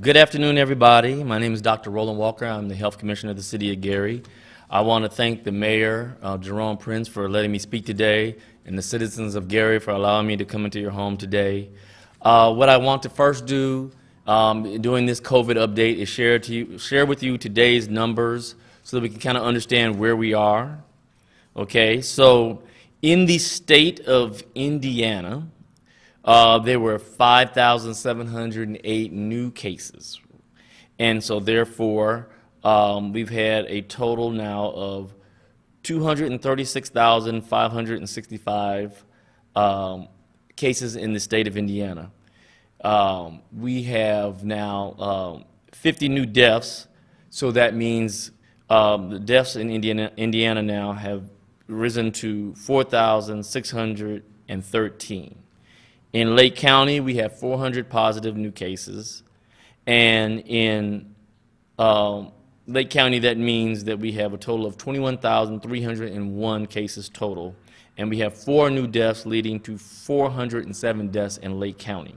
Good afternoon, everybody. My name is Dr. Roland Walker. I'm the Health Commissioner of the City of Gary. I want to thank the Mayor, Jerome, for letting me speak today, and the citizens of Gary for allowing me to come into your home today. What I want to first do during this COVID update is share with you today's numbers so that we can kind of understand where we are. Okay, so in the state of Indiana, there were 5,708 new cases. And so therefore, we've had a total now of 236,565 cases in the state of Indiana. We have now 50 new deaths, so that means the deaths in Indiana now have risen to 4,613. In Lake County, we have 400 positive new cases, and in Lake County, that means that we have a total of 21,301 cases total, and we have 4 new deaths, leading to 407 deaths in Lake County.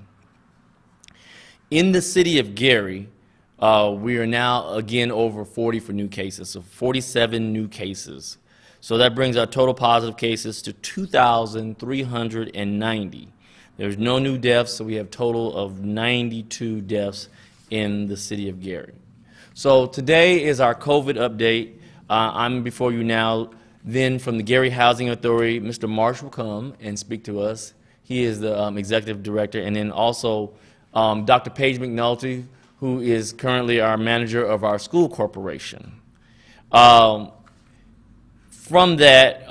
In the city of Gary, we are now again over 40 for new cases, so 47 new cases. So that brings our total positive cases to 2,390. There's no new deaths, so we have a total of 92 deaths in the city of Gary. So today is our COVID update. I'm before you now. Then from the Gary Housing Authority, Mr. Marsh will come and speak to us. He is the executive director. And then also Dr. Paige McNulty, who is currently our manager of our school corporation. From that,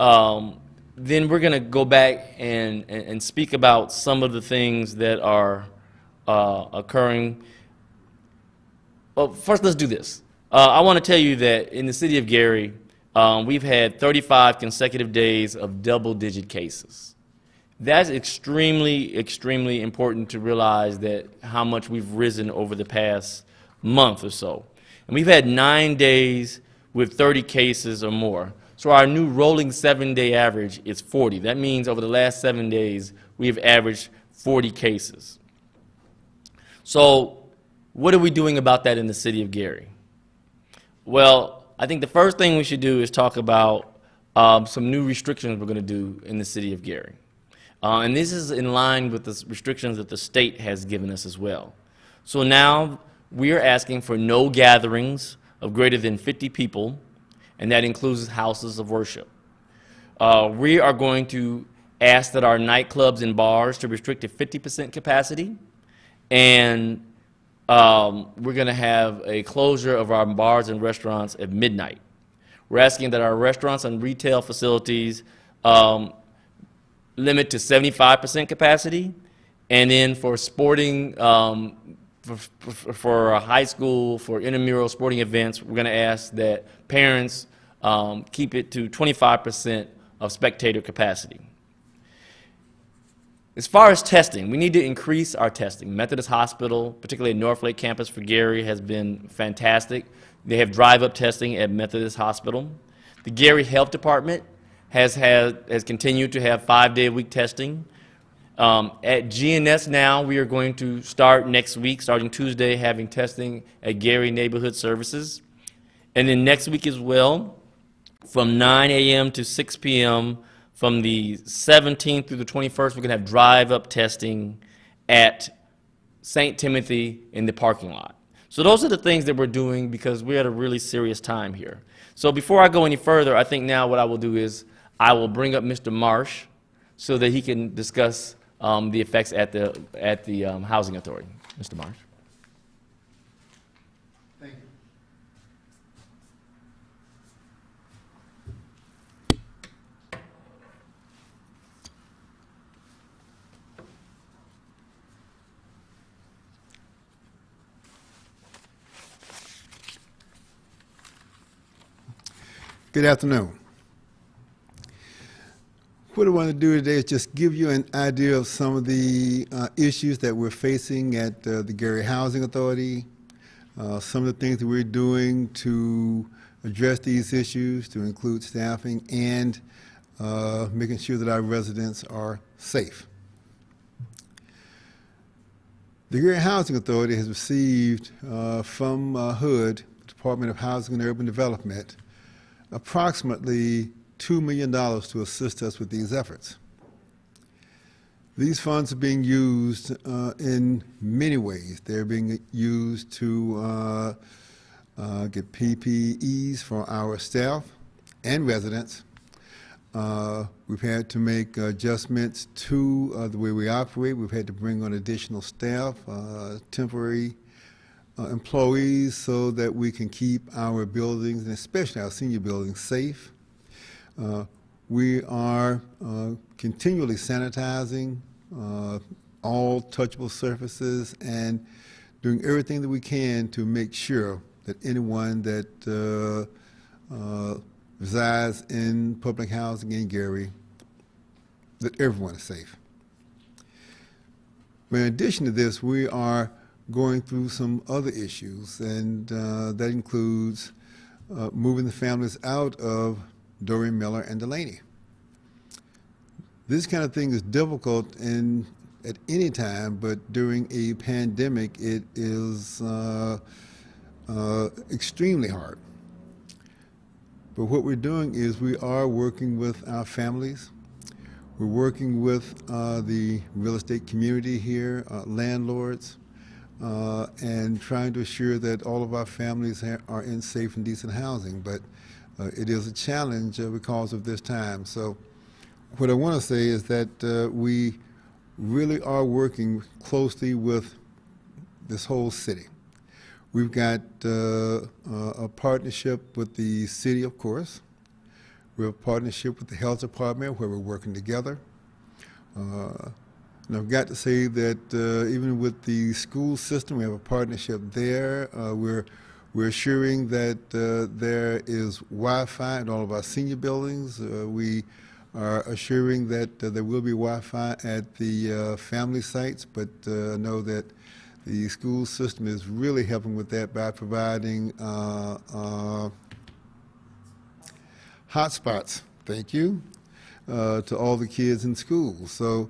then we're going to go back and speak about some of the things that are occurring. Well, first let's do this. I want to tell you that in the city of Gary, we've had 35 consecutive days of double-digit cases. That's extremely, extremely important to realize that how much we've risen over the past month or so. And we've had 9 days with 30 cases or more. So our new rolling 7-day average is 40. That means over the last 7 days, we've averaged 40 cases. So what are we doing about that in the city of Gary? Well, I think the first thing we should do is talk about some new restrictions we're going to do in the city of Gary. And this is in line with the restrictions that the state has given us as well. So now we are asking for no gatherings of greater than 50 people, and that includes houses of worship. We are going to ask that our nightclubs and bars to restrict to 50% capacity, and we're going to have a closure of our bars and restaurants at midnight. We're asking that our restaurants and retail facilities limit to 75% capacity, and then for sporting, for high school, for intramural sporting events, we're going to ask that parents keep it to 25% of spectator capacity. As far as testing, we need to increase our testing. Methodist Hospital, particularly at North Lake Campus for Gary, has been fantastic. They have drive-up testing at Methodist Hospital. The Gary Health Department has continued to have 5-day-a-week testing. At GNS now, we are going to start next week, starting Tuesday, having testing at Gary Neighborhood Services. And then next week as well, from 9 a.m. to 6 p.m., from the 17th through the 21st, we're going to have drive-up testing at St. Timothy in the parking lot. So those are the things that we're doing because we're at a really serious time here. So before I go any further, I think now what I will do is I will bring up Mr. Marsh so that he can discuss the effects at the Housing Authority. Mr. Marsh. Thank you. Good afternoon. What I want to do today is just give you an idea of some of the issues that we're facing at the Gary Housing Authority, some of the things that we're doing to address these issues, to include staffing and making sure that our residents are safe. The Gary Housing Authority has received from HUD, Department of Housing and Urban Development, approximately $2 million to assist us with these efforts. These funds are being used in many ways. They're being used to get PPEs for our staff and residents. We've had to make adjustments to the way we operate. We've had to bring on additional staff, temporary employees, so that we can keep our buildings, and especially our senior buildings, safe. We are continually sanitizing all touchable surfaces and doing everything that we can to make sure that anyone that resides in public housing in Gary, that everyone is safe. But in addition to this, we are going through some other issues, and that includes moving the families out of Dorian Miller and Delaney. This kind of thing is difficult at any time, but during a pandemic, it is extremely hard. But what we're doing is we are working with our families. We're working with the real estate community here, landlords, and trying to assure that all of our families are in safe and decent housing. But it is a challenge because of this time. So what I want to say is that we really are working closely with this whole city. We've got a partnership with the city, of course. We have a partnership with the health department where we're working together. And I've got to say that even with the school system, we have a partnership there. We're assuring that there is Wi-Fi in all of our senior buildings. We are assuring that there will be Wi-Fi at the family sites, but know that the school system is really helping with that by providing hotspots, thank you, to all the kids in school. So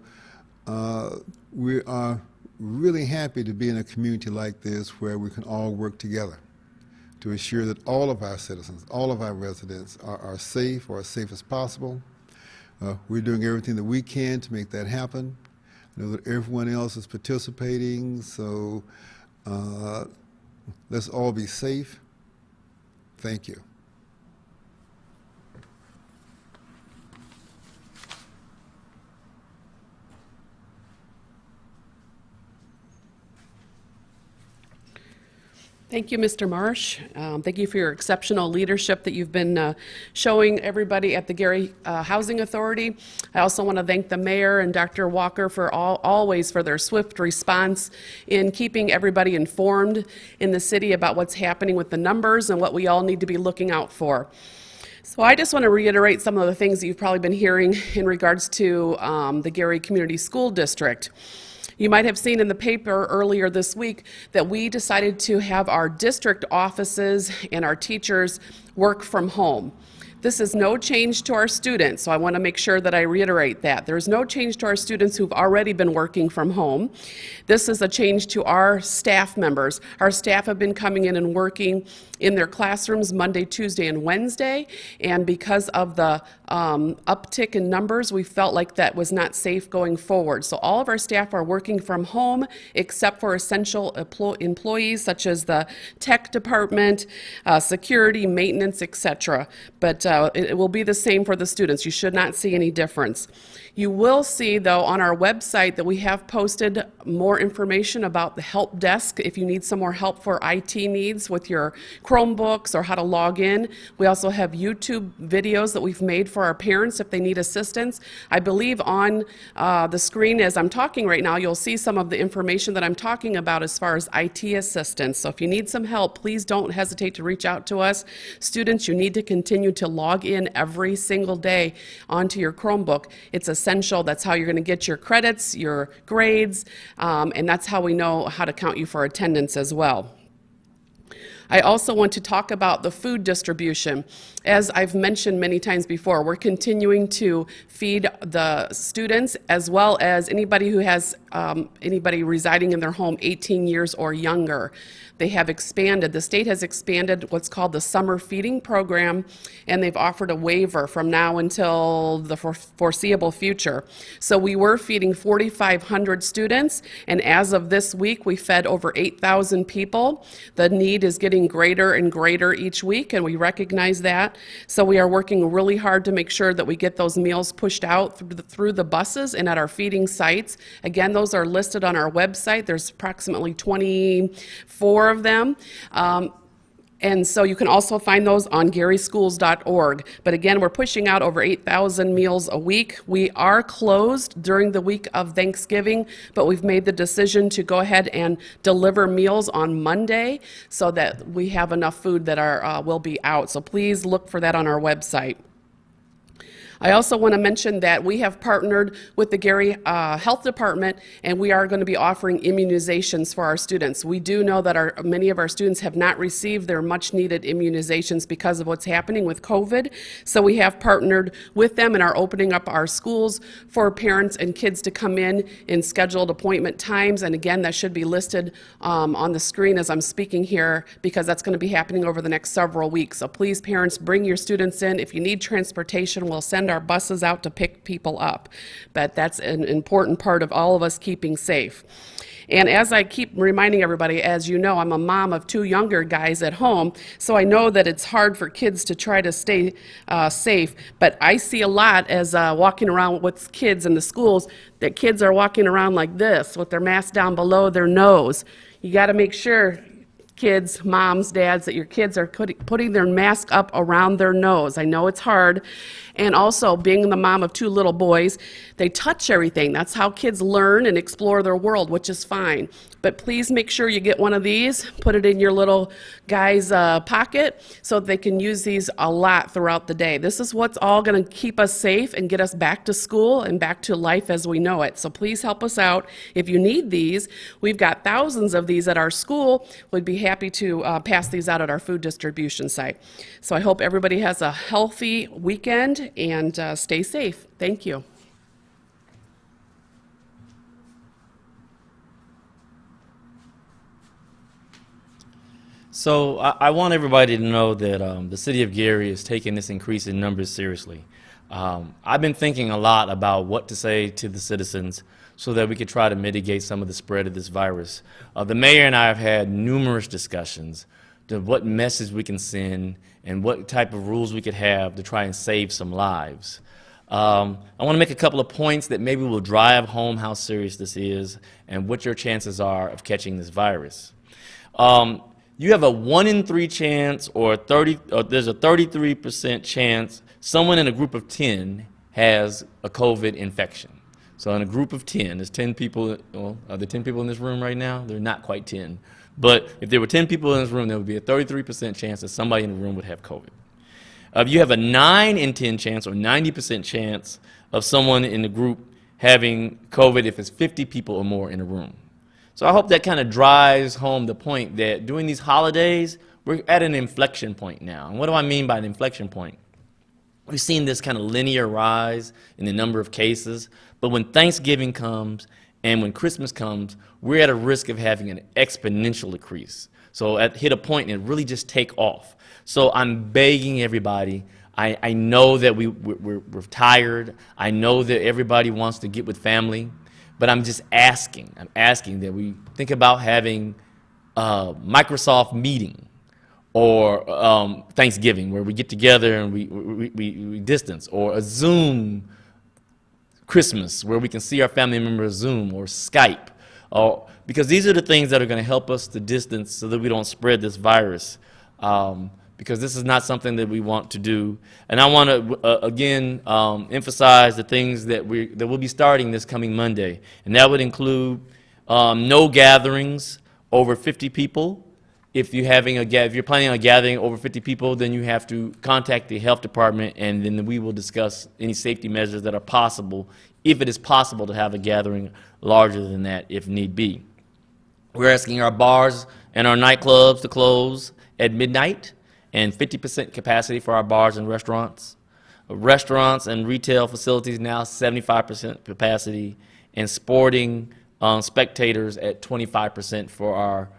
we are really happy to be in a community like this where we can all work together to ensure that all of our citizens, all of our residents are safe, or as safe as possible. We're doing everything that we can to make that happen. I know that everyone else is participating, so let's all be safe. Thank you. Thank you, Mr. Marsh. Thank you for your exceptional leadership that you've been showing everybody at the Gary Housing Authority. I also want to thank the mayor and Dr. Walker for always for their swift response in keeping everybody informed in the city about what's happening with the numbers and what we all need to be looking out for. So I just want to reiterate some of the things that you've probably been hearing in regards to the Gary Community School District. You might have seen in the paper earlier this week that we decided to have our district offices and our teachers work from home. This is no change to our students, so I want to make sure that I reiterate that. There's no change to our students who've already been working from home. This is a change to our staff members. Our staff have been coming in and working in their classrooms Monday, Tuesday, and Wednesday, and because of the uptick in numbers, we felt like that was not safe going forward. So all of our staff are working from home except for essential employees such as the tech department, security, maintenance, etc. But it will be the same for the students. You should not see any difference. You will see, though, on our website that we have posted more information about the help desk if you need some more help for IT needs with your Chromebooks or how to log in. We also have YouTube videos that we've made for our parents if they need assistance. I believe on the screen as I'm talking right now, you'll see some of the information that I'm talking about as far as IT assistance. So if you need some help, please don't hesitate to reach out to us. Students, you need to continue to log in every single day onto your Chromebook. It's essential. That's how you're going to get your credits, your grades, and that's how we know how to count you for attendance as well. I also want to talk about the food distribution. As I've mentioned many times before, we're continuing to feed the students as well as anybody who has anybody residing in their home 18 years or younger. They have expanded, the state has expanded what's called the summer feeding program, and they've offered a waiver from now until the foreseeable future. So we were feeding 4,500 students, and as of this week, we fed over 8,000 people. The need is getting greater and greater each week, and we recognize that. So we are working really hard to make sure that we get those meals pushed out through the buses and at our feeding sites. Again, those are listed on our website. There's approximately 24 of them. And so you can also find those on garyschools.org. But again, we're pushing out over 8,000 meals a week. We are closed during the week of Thanksgiving, but we've made the decision to go ahead and deliver meals on Monday so that we have enough food that will be out. So please look for that on our website. I also want to mention that we have partnered with the Gary Health Department, and we are going to be offering immunizations for our students. We do know that many of our students have not received their much-needed immunizations because of what's happening with COVID. So we have partnered with them and are opening up our schools for parents and kids to come in scheduled appointment times. And again, that should be listed on the screen as I'm speaking here, because that's going to be happening over the next several weeks. So please, parents, bring your students in. If you need transportation, we'll send our buses out to pick people up. But that's an important part of all of us keeping safe. And as I keep reminding everybody, as you know, I'm a mom of 2 younger guys at home, so I know that it's hard for kids to try to stay safe. But I see a lot as walking around with kids in the schools, that kids are walking around like this with their mask down below their nose. You got to make sure, kids, moms, dads, that your kids are putting their mask up around their nose. I know it's hard. And also, being the mom of 2 little boys, they touch everything. That's how kids learn and explore their world, which is fine. But please make sure you get one of these, put it in your little guy's pocket so they can use these a lot throughout the day. This is what's all going to keep us safe and get us back to school and back to life as we know it. So please help us out. If you need these, we've got thousands of these at our school. We'd be happy to pass these out at our food distribution site. So I hope everybody has a healthy weekend and stay safe. Thank you. So I want everybody to know that the city of Gary is taking this increase in numbers seriously. I've been thinking a lot about what to say to the citizens so that we could try to mitigate some of the spread of this virus. The mayor and I have had numerous discussions to what message we can send and what type of rules we could have to try and save some lives. I want to make a couple of points that maybe will drive home how serious this is and what your chances are of catching this virus. You have a 1 in 3 chance, or there's a 33% chance someone in a group of 10 has a COVID infection. So in a group of 10, there's 10 people, well, are there 10 people in this room right now? They're not quite 10. But if there were 10 people in this room, there would be a 33% chance that somebody in the room would have COVID. You have a 9 in 10 chance, or 90% chance, of someone in the group having COVID if it's 50 people or more in a room. So I hope that kind of drives home the point that during these holidays, we're at an inflection point now. And what do I mean by an inflection point? We've seen this kind of linear rise in the number of cases, but when Thanksgiving comes and when Christmas comes, we're at a risk of having an exponential increase. So hit a point and really just take off. So I'm begging everybody. I know that we're tired. I know that everybody wants to get with family, but I'm just asking. I'm asking that we think about having a Microsoft meeting or Thanksgiving, where we get together and we distance, or a Zoom Christmas where we can see our family members Zoom or Skype, because these are the things that are going to help us to distance so that we don't spread this virus, because this is not something that we want to do. And I want to again emphasize the things that we'll be starting this coming Monday, and that would include no gatherings over 50 people. If you're planning on a gathering over 50 people, then you have to contact the health department, and then we will discuss any safety measures that are possible, if it is possible to have a gathering larger than that if need be. We're asking our bars and our nightclubs to close, at midnight and 50% capacity for our bars and restaurants. Restaurants and retail facilities now 75% capacity, and sporting spectators at 25% for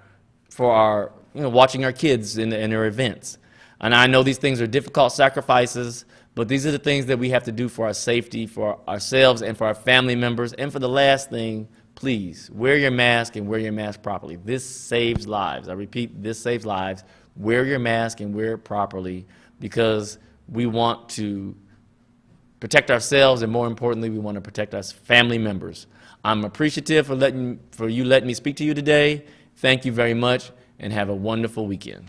our watching our kids in their events. And I know these things are difficult sacrifices, but these are the things that we have to do for our safety, for ourselves and for our family members. And for the last thing, please wear your mask and wear your mask properly. This saves lives. I repeat, this saves lives. Wear your mask and wear it properly, because we want to protect ourselves, and more importantly, we want to protect our family members. I'm appreciative for you letting me speak to you today. Thank you very much, and have a wonderful weekend.